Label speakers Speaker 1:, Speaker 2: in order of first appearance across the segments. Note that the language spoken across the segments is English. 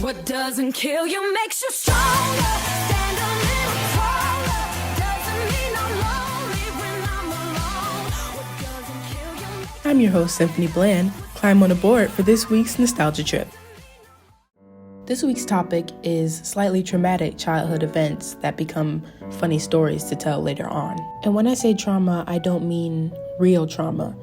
Speaker 1: What doesn't kill you makes you stronger. Stand a little taller. Doesn't mean I'm lonely when I'm alone. What doesn't kill you makes
Speaker 2: I'm your host, Symphony Bland. Climb on aboard for this week's nostalgia trip. This week's topic is slightly traumatic childhood events that become funny stories to tell later on. And when I say trauma, I don't mean real trauma.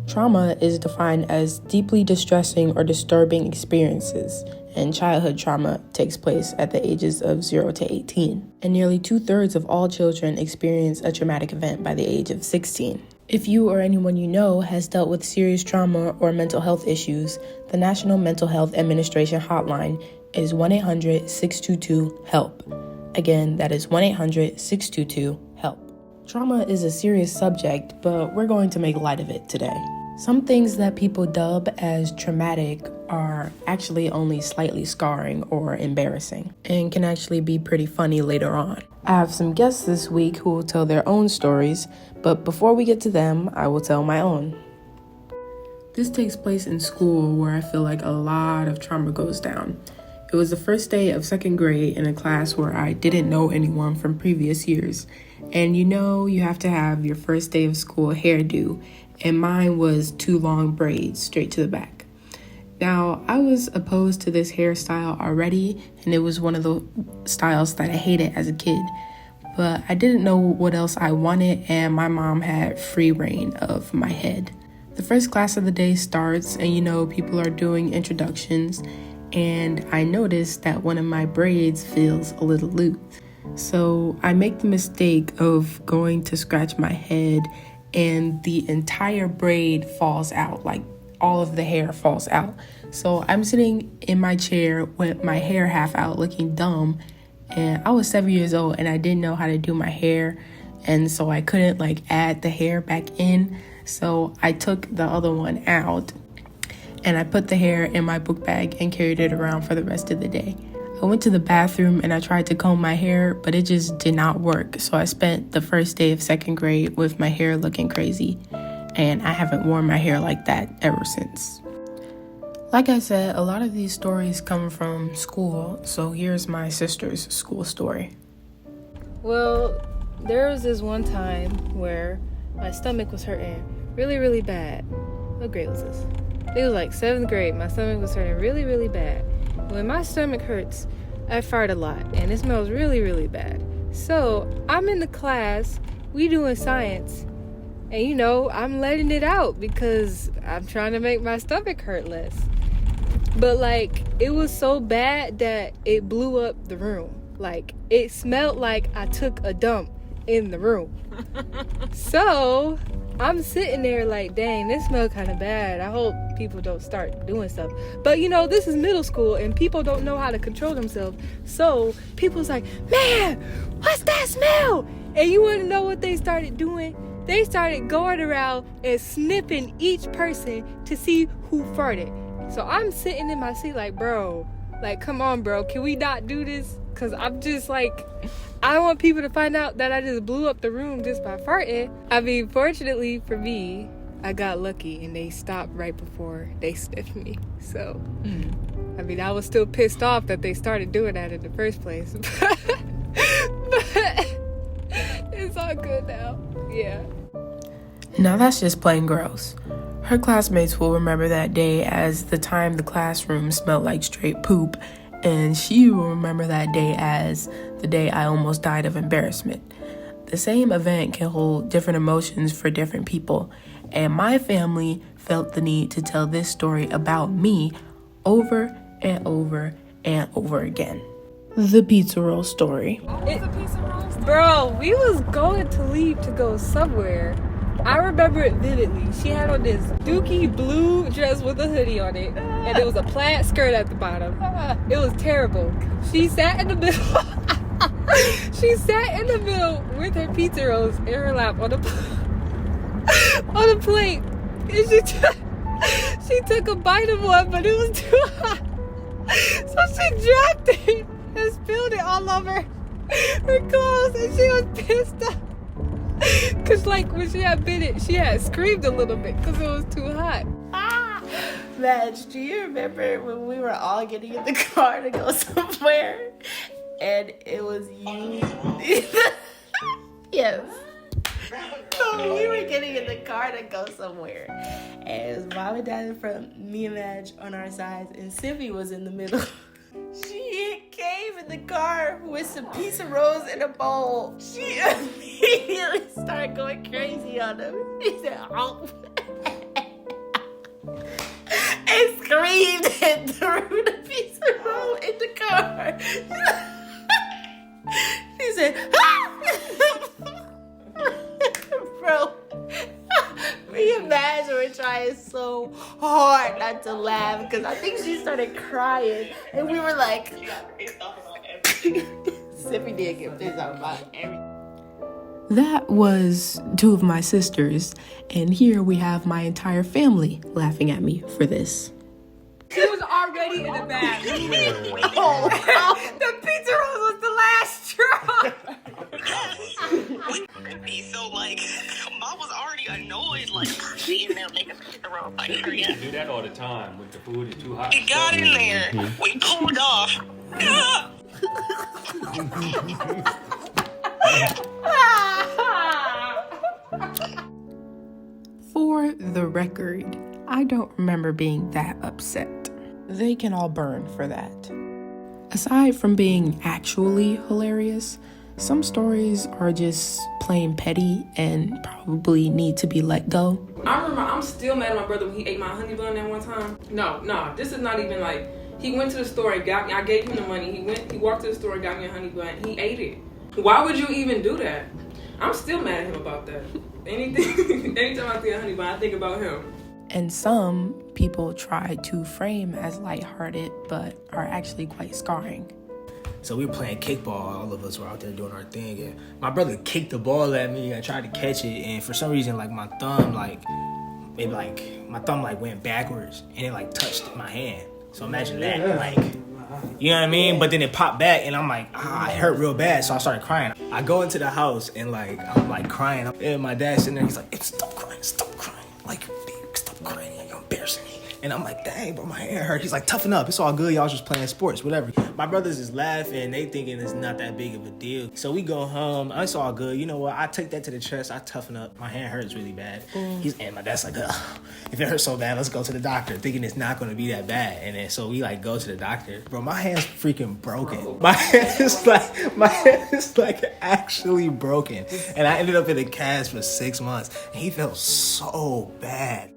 Speaker 2: Trauma is defined as deeply distressing or disturbing experiences, and childhood trauma takes place at the ages of 0 to 18. And nearly 2/3 of all children experience a traumatic event by the age of 16. If you or anyone you know has dealt with serious trauma or mental health issues, the National Mental Health Administration hotline is 1-800-622-HELP. Again, that is 1-800-622-HELP. Trauma is a serious subject, but we're going to make light of it today. Some things that people dub as traumatic are actually only slightly scarring or embarrassing, and can actually be pretty funny later on. I have some guests this week who will tell their own stories, but before we get to them, I will tell my own. This takes place in school where I feel like a lot of trauma goes down. It was the first day of second grade in a class where I didn't know anyone from previous years. And you have to have your first day of school hairdo, and mine was 2 long braids straight to the back. Now, I was opposed to this hairstyle already, and it was one of the styles that I hated as a kid. But I didn't know what else I wanted, and my mom had free reign of my head. The first class of the day starts, and people are doing introductions, and I noticed that one of my braids feels a little loose. So I make the mistake of going to scratch my head, and the entire braid falls out, like all of the hair falls out. So I'm sitting in my chair with my hair half out looking dumb, and I was 7 years old and I didn't know how to do my hair, and so I couldn't add the hair back in. So I took the other one out and I put the hair in my book bag and carried it around for the rest of the day. I went to the bathroom and I tried to comb my hair, but it just did not work. So I spent the first day of second grade with my hair looking crazy, and I haven't worn my hair like that ever since. Like I said, a lot of these stories come from school, so here's my sister's school story.
Speaker 3: Well, there was this one time where my stomach was hurting really, really bad. What grade was this? It was 7th grade. My stomach was hurting really, really bad. When my stomach hurts, I fart a lot, and it smells really, really bad. So I'm in the class, we doing science, and I'm letting it out because I'm trying to make my stomach hurt less. But it was so bad that it blew up the room. It smelled like I took a dump in the room. So I'm sitting there dang, this smells kind of bad. I hope people don't start doing stuff. But this is middle school and people don't know how to control themselves. So people's like, man, what's that smell? And you want to know what they started doing? They started going around and sniffing each person to see who farted. So I'm sitting in my seat bro, come on, bro, can we not do this? Because I'm just I don't want people to find out that I just blew up the room just by farting. I mean, fortunately for me, I got lucky and they stopped right before they sniffed me. So, I mean, I was still pissed off that they started doing that in the first place. But it's all good now. Yeah.
Speaker 2: Now that's just plain gross. Her classmates will remember that day as the time the classroom smelled like straight poop, and she will remember that day as the day I almost died of embarrassment. The same event can hold different emotions for different people, and my family felt the need to tell this story about me over and over and over again. The pizza roll story.
Speaker 3: Bro, we was going to leave to go somewhere. I remember it vividly. She had on this dookie blue dress with a hoodie on it, and there was a plaid skirt at the bottom. It was terrible. She sat in the middle. She sat in the middle with her pizza rolls in her lap on a plate. And she took a bite of one, but it was too hot. So she dropped it and spilled it all over her clothes, and she was pissed off. Because, when she had bit it, she had screamed a little bit because it was too hot.
Speaker 2: Madge, do you remember when we were all getting in the car to go somewhere? And it was you? Yes. So we were getting in the car to go somewhere. And it was mom and dad in front, me and Madge on our sides, and Sylvie was in the middle. She came in the car with some pizza rolls in a bowl. She immediately started going crazy on them. She said, "Oh." And screamed and threw the pizza roll in the car. She said, "Ah!" Bro, me and Madge were trying so hard not to laugh because I think she started crying, and we were like, Sippy did get pissed off about everything. That was two of my sisters, and here we have my entire family laughing at me for this.
Speaker 4: She was already in the back.
Speaker 2: The pizza rolls was the last straw.
Speaker 5: So like, mom was already annoyed, like, seeing them making pizza rolls, like, hurry up.
Speaker 6: I do that all the time when the food is too hot.
Speaker 5: We got in there, we pulled off.
Speaker 2: For the record, I don't remember being that upset. They can all burn for that. Aside from being actually hilarious, some stories are just plain petty and probably need to be let go.
Speaker 4: I remember I'm still mad at my brother when he ate my honey bun that one time. No, this is not even like, he went to the store and got me, I gave him the money. He walked to the store and got me a honey bun. He ate it. Why would you even do that? I'm still mad at him about that. Anytime I see a honey bun, I think about him.
Speaker 2: And some people try to frame as lighthearted, but are actually quite scarring.
Speaker 7: So we were playing kickball. All of us were out there doing our thing, and my brother kicked the ball at me. I tried to catch it, and for some reason, like my thumb, went backwards, and it like touched my hand. So imagine that, like, you know what I mean? But then it popped back, and I'm like, it hurt real bad. So I started crying. I go into the house, and like I'm like crying, and my dad's sitting there. He's like, stop crying, like, stop crying, you're embarrassing me. And I'm like, dang, bro, my hand hurt. He's like, toughen up. It's all good. Y'all just playing sports, whatever. My brothers is laughing. They thinking it's not that big of a deal. So we go home. It's all good. You know what? I take that to the chest. I toughen up. My hand hurts really bad. And my dad's like, if it hurts so bad, let's go to the doctor, thinking it's not going to be that bad. And then so we like go to the doctor. Bro, my hand's freaking broken. My hand is like actually broken. And I ended up in a cast for 6 months. And he felt so bad.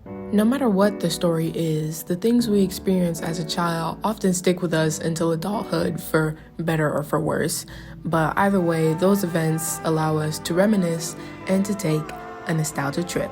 Speaker 2: No matter what the story is, the things we experience as a child often stick with us until adulthood, for better or for worse. But either way, those events allow us to reminisce and to take a nostalgia trip.